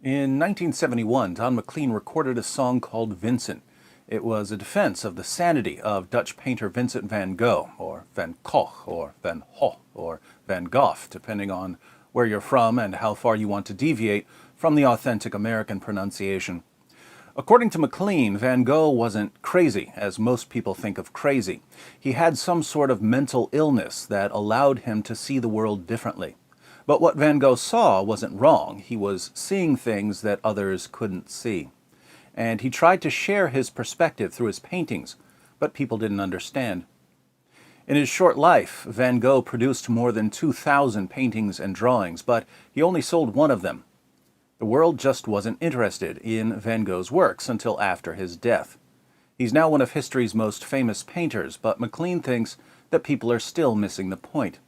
In 1971, Don McLean recorded a song called Vincent. It was a defense of the sanity of Dutch painter Vincent van Gogh, or Van Gogh, or Van Gogh, or Van Gogh, depending on where you're from and how far you want to deviate from the authentic American pronunciation. According to McLean, Van Gogh wasn't crazy, as most people think of crazy. He had some sort of mental illness that allowed him to see the world differently. But what Van Gogh saw wasn't wrong. He was seeing things that others couldn't see. And he tried to share his perspective through his paintings, but people didn't understand. In his short life, Van Gogh produced more than 2,000 paintings and drawings, but he only sold one of them. The world just wasn't interested in Van Gogh's works until after his death. He's now one of history's most famous painters, but McLean thinks that people are still missing the point.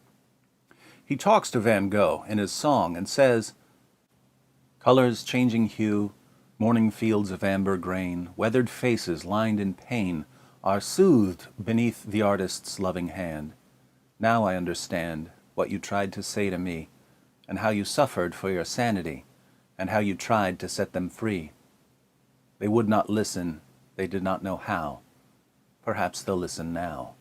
He talks to Van Gogh in his song and says, "Colors changing hue, morning fields of amber grain, weathered faces lined in pain, are soothed beneath the artist's loving hand. Now I understand what you tried to say to me, and how you suffered for your sanity, and how you tried to set them free. They would not listen, they did not know how. Perhaps they'll listen now."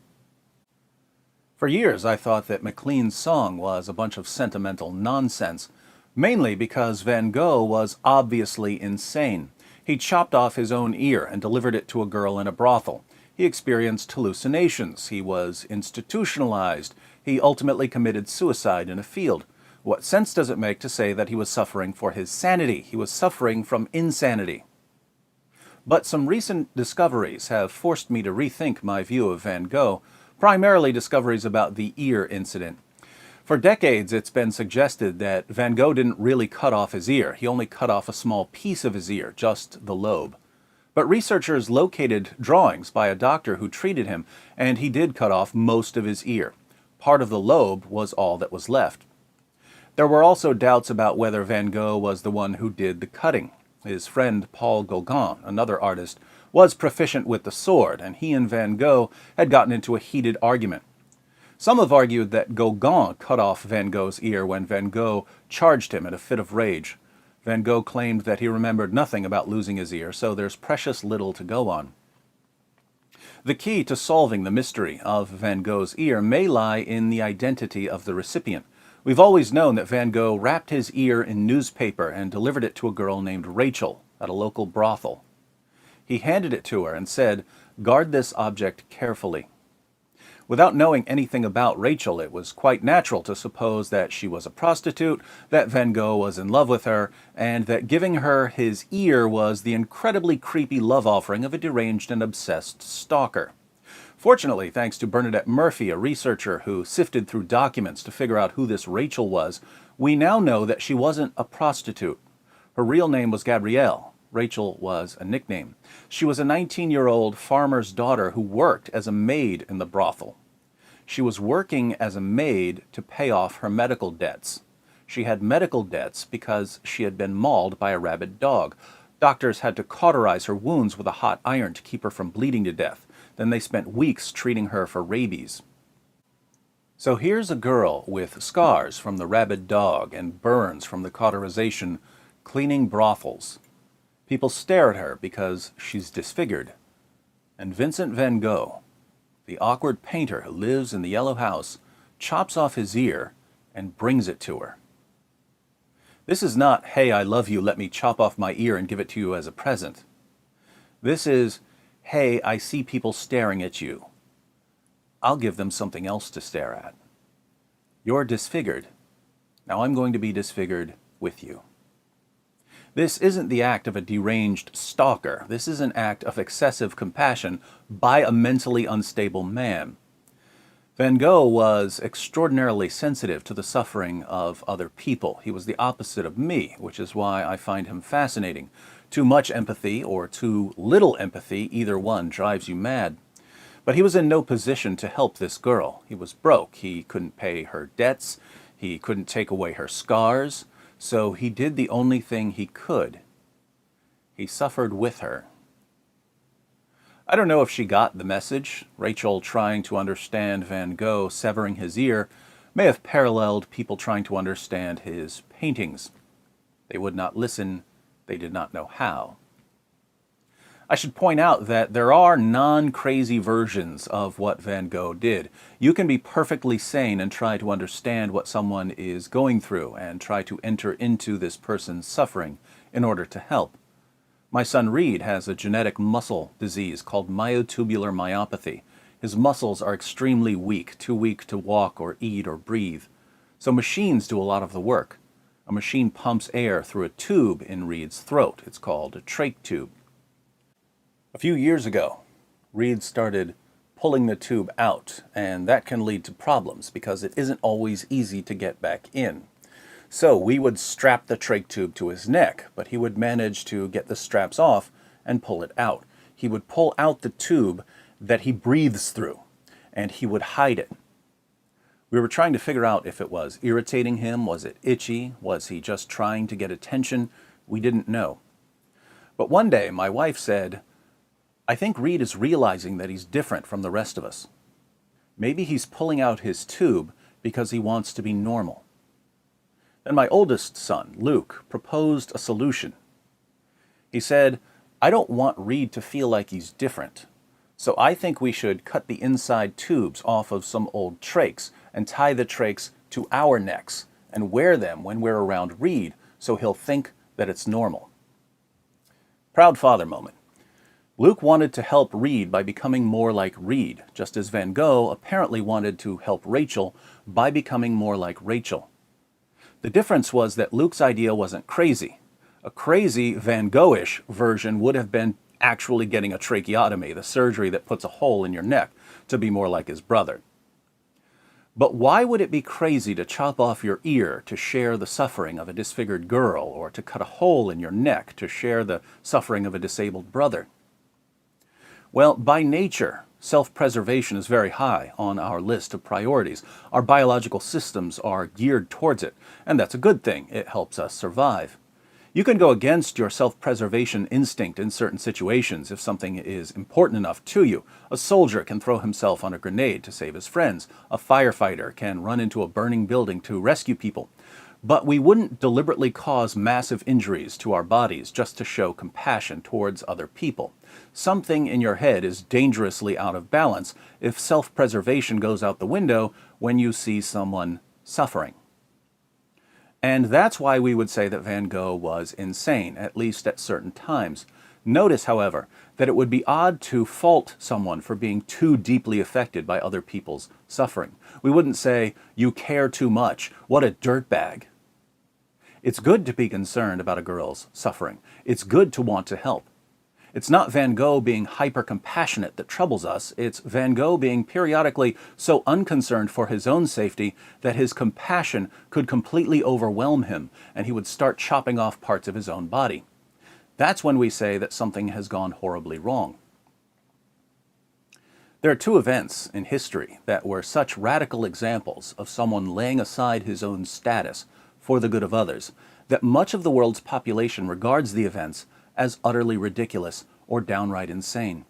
For years, I thought that McLean's song was a bunch of sentimental nonsense, mainly because Van Gogh was obviously insane. He chopped off his own ear and delivered it to a girl in a brothel. He experienced hallucinations. He was institutionalized. He ultimately committed suicide in a field. What sense does it make to say that he was suffering for his sanity? He was suffering from insanity. But some recent discoveries have forced me to rethink my view of Van Gogh, primarily discoveries about the ear incident. For decades, it's been suggested that Van Gogh didn't really cut off his ear. He only cut off a small piece of his ear, just the lobe. But researchers located drawings by a doctor who treated him, and he did cut off most of his ear. Part of the lobe was all that was left. There were also doubts about whether Van Gogh was the one who did the cutting. His friend Paul Gauguin, another artist, was proficient with the sword, and he and Van Gogh had gotten into a heated argument. Some have argued that Gauguin cut off Van Gogh's ear when Van Gogh charged him in a fit of rage. Van Gogh claimed that he remembered nothing about losing his ear, so there's precious little to go on. The key to solving the mystery of Van Gogh's ear may lie in the identity of the recipient. We've always known that Van Gogh wrapped his ear in newspaper and delivered it to a girl named Rachel at a local brothel. He handed it to her and said, "Guard this object carefully." Without knowing anything about Rachel, it was quite natural to suppose that she was a prostitute, that Van Gogh was in love with her, and that giving her his ear was the incredibly creepy love offering of a deranged and obsessed stalker. Fortunately, thanks to Bernadette Murphy, a researcher who sifted through documents to figure out who this Rachel was, we now know that she wasn't a prostitute. Her real name was Gabrielle. Rachel was a nickname. She was a 19-year-old farmer's daughter who worked as a maid in the brothel. She was working as a maid to pay off her medical debts. She had medical debts because she had been mauled by a rabid dog. Doctors had to cauterize her wounds with a hot iron to keep her from bleeding to death. Then they spent weeks treating her for rabies. So here's a girl with scars from the rabid dog and burns from the cauterization, cleaning brothels. People stare at her because she's disfigured. And Vincent van Gogh, the awkward painter who lives in the yellow house, chops off his ear and brings it to her. This is not, "Hey, I love you, let me chop off my ear and give it to you as a present." This is, "Hey, I see people staring at you. I'll give them something else to stare at. You're disfigured. Now I'm going to be disfigured with you." This isn't the act of a deranged stalker. This is an act of excessive compassion by a mentally unstable man. Van Gogh was extraordinarily sensitive to the suffering of other people. He was the opposite of me, which is why I find him fascinating. Too much empathy or too little empathy, either one drives you mad. But he was in no position to help this girl. He was broke. He couldn't pay her debts. He couldn't take away her scars. So he did the only thing he could. He suffered with her. I don't know if she got the message. Rachel trying to understand Van Gogh severing his ear may have paralleled people trying to understand his paintings. They would not listen, They did not know how. I should point out that there are non-crazy versions of what Van Gogh did. You can be perfectly sane and try to understand what someone is going through and try to enter into this person's suffering in order to help. My son Reed has a genetic muscle disease called myotubular myopathy. His muscles are extremely weak, too weak to walk or eat or breathe. So machines do a lot of the work. A machine pumps air through a tube in Reed's throat. It's called a trach tube. A few years ago, Reed started pulling the tube out, and that can lead to problems because it isn't always easy to get back in. So we would strap the trach tube to his neck, but he would manage to get the straps off and pull it out. He would pull out the tube that he breathes through, and he would hide it. We were trying to figure out if it was irritating him, was it itchy, was he just trying to get attention? We didn't know. But one day my wife said, "I think Reed is realizing that he's different from the rest of us. Maybe he's pulling out his tube because he wants to be normal." Then my oldest son, Luke, proposed a solution. He said, "I don't want Reed to feel like he's different, so I think we should cut the inside tubes off of some old trachs and tie the trachs to our necks and wear them when we're around Reed so he'll think that it's normal." Proud father moment. Luke wanted to help Reed by becoming more like Reed, just as Van Gogh apparently wanted to help Rachel by becoming more like Rachel. The difference was that Luke's idea wasn't crazy. A crazy Van Gogh-ish version would have been actually getting a tracheotomy, the surgery that puts a hole in your neck, to be more like his brother. But why would it be crazy to chop off your ear to share the suffering of a disfigured girl, or to cut a hole in your neck to share the suffering of a disabled brother? Well, by nature, self-preservation is very high on our list of priorities. Our biological systems are geared towards it, and that's a good thing. It helps us survive. You can go against your self-preservation instinct in certain situations if something is important enough to you. A soldier can throw himself on a grenade to save his friends. A firefighter can run into a burning building to rescue people. But we wouldn't deliberately cause massive injuries to our bodies just to show compassion towards other people. Something in your head is dangerously out of balance if self-preservation goes out the window when you see someone suffering. And that's why we would say that Van Gogh was insane, at least at certain times. Notice, however, that it would be odd to fault someone for being too deeply affected by other people's suffering. We wouldn't say, "You care too much, what a dirtbag." It's good to be concerned about a girl's suffering. It's good to want to help. It's not Van Gogh being hyper-compassionate that troubles us. It's Van Gogh being periodically so unconcerned for his own safety that his compassion could completely overwhelm him and he would start chopping off parts of his own body. That's when we say that something has gone horribly wrong. There are two events in history that were such radical examples of someone laying aside his own status for the good of others that much of the world's population regards the events as utterly ridiculous or downright insane.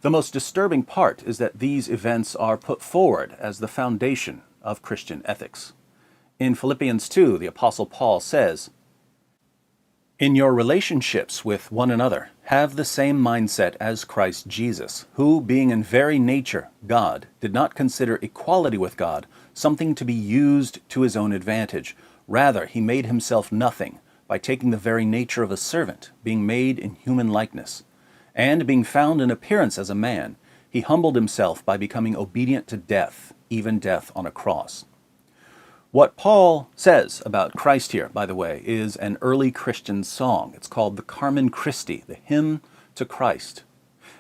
The most disturbing part is that these events are put forward as the foundation of Christian ethics. In Philippians 2, the Apostle Paul says, "In your relationships with one another, have the same mindset as Christ Jesus, who, being in very nature God, did not consider equality with God something to be used to his own advantage. Rather, he made himself nothing by taking the very nature of a servant, being made in human likeness. And being found in appearance as a man, he humbled himself by becoming obedient to death, even death on a cross." What Paul says about Christ here, by the way, is an early Christian song. It's called the Carmen Christi, the hymn to Christ.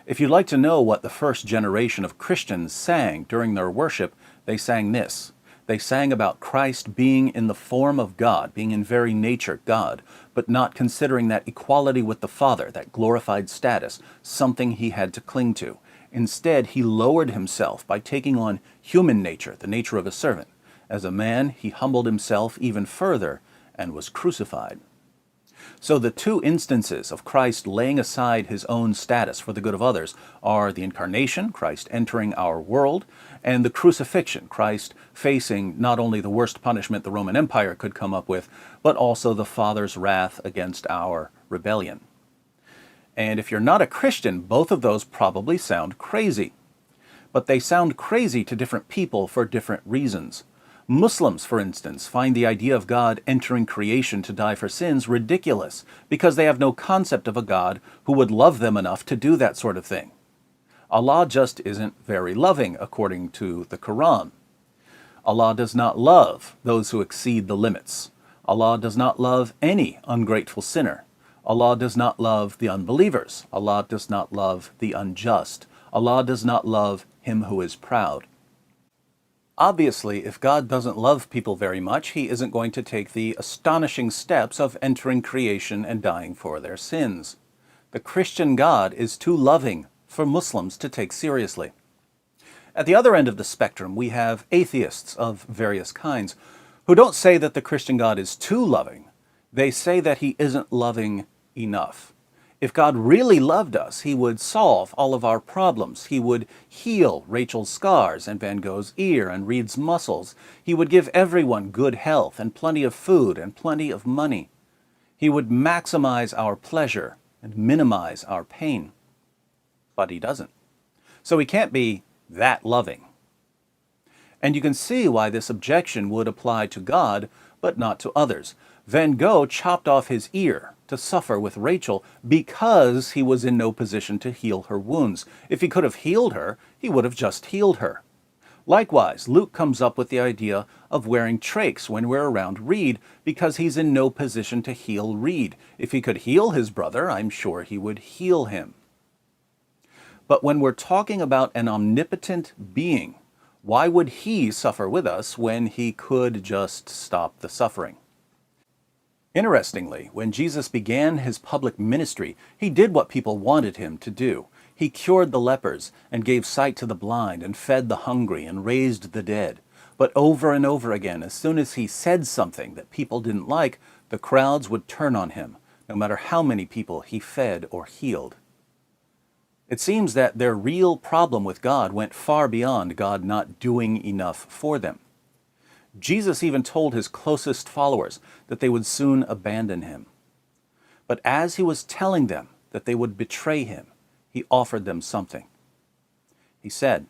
If you'd like to know what the first generation of Christians sang during their worship, they sang this. They sang about Christ being in the form of God, being in very nature God, but not considering that equality with the Father, that glorified status, something he had to cling to. Instead, he lowered himself by taking on human nature, the nature of a servant. As a man, he humbled himself even further and was crucified. So the two instances of Christ laying aside his own status for the good of others are the incarnation, Christ entering our world, and the crucifixion, Christ facing not only the worst punishment the Roman Empire could come up with, but also the Father's wrath against our rebellion. And if you're not a Christian, both of those probably sound crazy. But they sound crazy to different people for different reasons. Muslims, for instance, find the idea of God entering creation to die for sins ridiculous because they have no concept of a God who would love them enough to do that sort of thing. Allah just isn't very loving, according to the Quran. Allah does not love those who exceed the limits. Allah does not love any ungrateful sinner. Allah does not love the unbelievers. Allah does not love the unjust. Allah does not love him who is proud. Obviously, if God doesn't love people very much, he isn't going to take the astonishing steps of entering creation and dying for their sins. The Christian God is too loving for Muslims to take seriously. At the other end of the spectrum, we have atheists of various kinds who don't say that the Christian God is too loving. They say that he isn't loving enough. If God really loved us, he would solve all of our problems. He would heal Rachel's scars and Van Gogh's ear and Reed's muscles. He would give everyone good health and plenty of food and plenty of money. He would maximize our pleasure and minimize our pain. But he doesn't. So he can't be that loving. And you can see why this objection would apply to God, but not to others. Van Gogh chopped off his ear to suffer with Rachel because he was in no position to heal her wounds. If he could have healed her, he would have just healed her. Likewise, Luke comes up with the idea of wearing trachs when we're around Reed because he's in no position to heal Reed. If he could heal his brother, I'm sure he would heal him. But when we're talking about an omnipotent being, why would he suffer with us when he could just stop the suffering? Interestingly, when Jesus began his public ministry, he did what people wanted him to do. He cured the lepers and gave sight to the blind and fed the hungry and raised the dead. But over and over again, as soon as he said something that people didn't like, the crowds would turn on him, no matter how many people he fed or healed. It seems that their real problem with God went far beyond God not doing enough for them. Jesus even told his closest followers that they would soon abandon him. But as he was telling them that they would betray him, he offered them something. He said,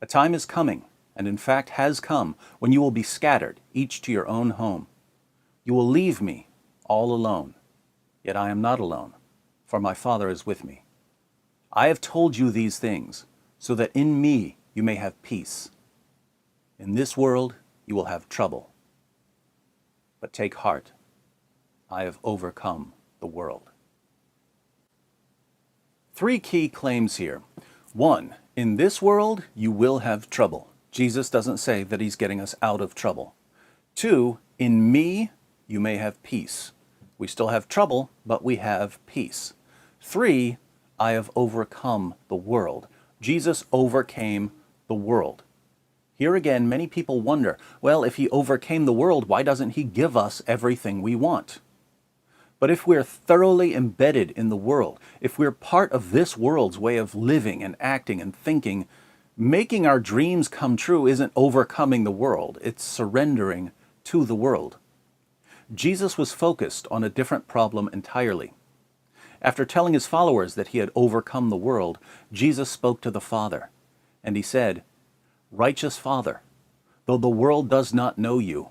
"A time is coming, and in fact has come, when you will be scattered, each to your own home. You will leave me all alone, yet I am not alone, for my Father is with me. I have told you these things, so that in me you may have peace. In this world you will have trouble. But take heart, I have overcome the world." Three key claims here. 1, in this world you will have trouble. Jesus doesn't say that he's getting us out of trouble. 2, in me you may have peace. We still have trouble, but we have peace. 3, I have overcome the world. Jesus overcame the world. Here again, many people wonder, well, if he overcame the world, why doesn't he give us everything we want? But if we're thoroughly embedded in the world, if we're part of this world's way of living and acting and thinking, making our dreams come true isn't overcoming the world, it's surrendering to the world. Jesus was focused on a different problem entirely. After telling his followers that he had overcome the world, Jesus spoke to the Father, and he said, "Righteous Father, though the world does not know you,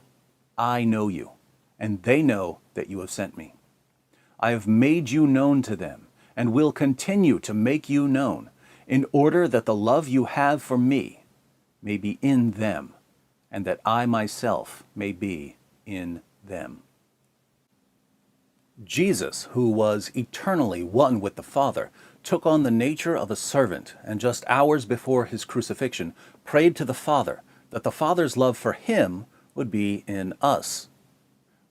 I know you, and they know that you have sent me. I have made you known to them, and will continue to make you known, in order that the love you have for me may be in them, and that I myself may be in them." Jesus, who was eternally one with the Father, took on the nature of a servant, and just hours before his crucifixion, prayed to the Father that the Father's love for him would be in us.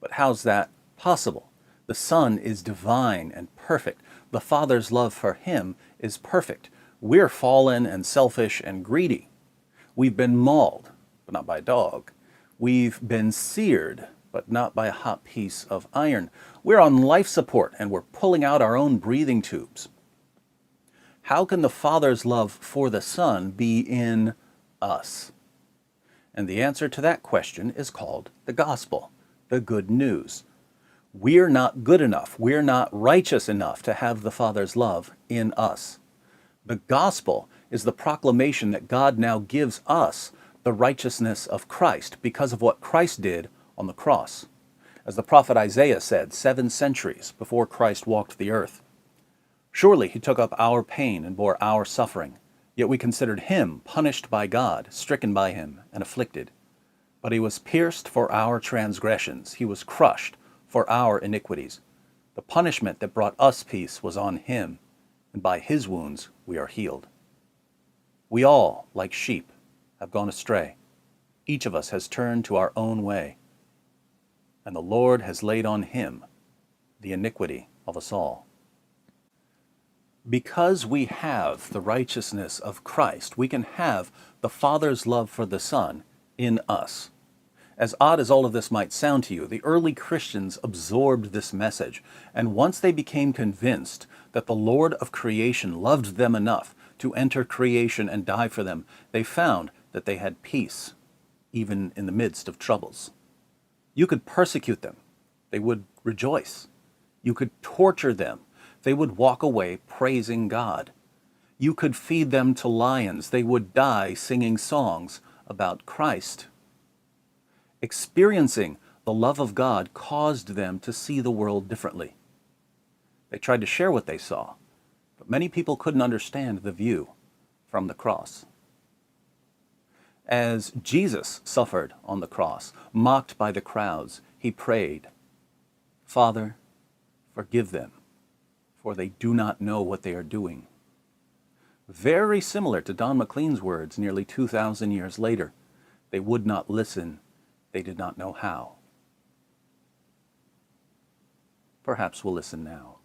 But how's that possible? The Son is divine and perfect. The Father's love for him is perfect. We're fallen and selfish and greedy. We've been mauled, but not by a dog. We've been seared, but not by a hot piece of iron. We're on life support, and we're pulling out our own breathing tubes. How can the Father's love for the Son be in us? And the answer to that question is called the gospel, the good news. We're not good enough. We're not righteous enough to have the Father's love in us. The gospel is the proclamation that God now gives us the righteousness of Christ because of what Christ did on the cross. As the prophet Isaiah said 7 centuries before Christ walked the earth, "Surely he took up our pain and bore our suffering, yet we considered him punished by God, stricken by him, and afflicted. But he was pierced for our transgressions, he was crushed for our iniquities. The punishment that brought us peace was on him, and by his wounds we are healed." We all, like sheep, have gone astray. Each of us has turned to our own way, and the Lord has laid on him the iniquity of us all. Because we have the righteousness of Christ, we can have the Father's love for the Son in us. As odd as all of this might sound to you, the early Christians absorbed this message, and once they became convinced that the Lord of creation loved them enough to enter creation and die for them, they found that they had peace, even in the midst of troubles. You could persecute them, they would rejoice. You could torture them, they would walk away praising God. You could feed them to lions, they would die singing songs about Christ. Experiencing the love of God caused them to see the world differently. They tried to share what they saw, but many people couldn't understand the view from the cross. As Jesus suffered on the cross, mocked by the crowds, he prayed, "Father, forgive them, for they do not know what they are doing." Very similar to Don McLean's words nearly 2,000 years later. They would not listen. They did not know how. Perhaps we'll listen now.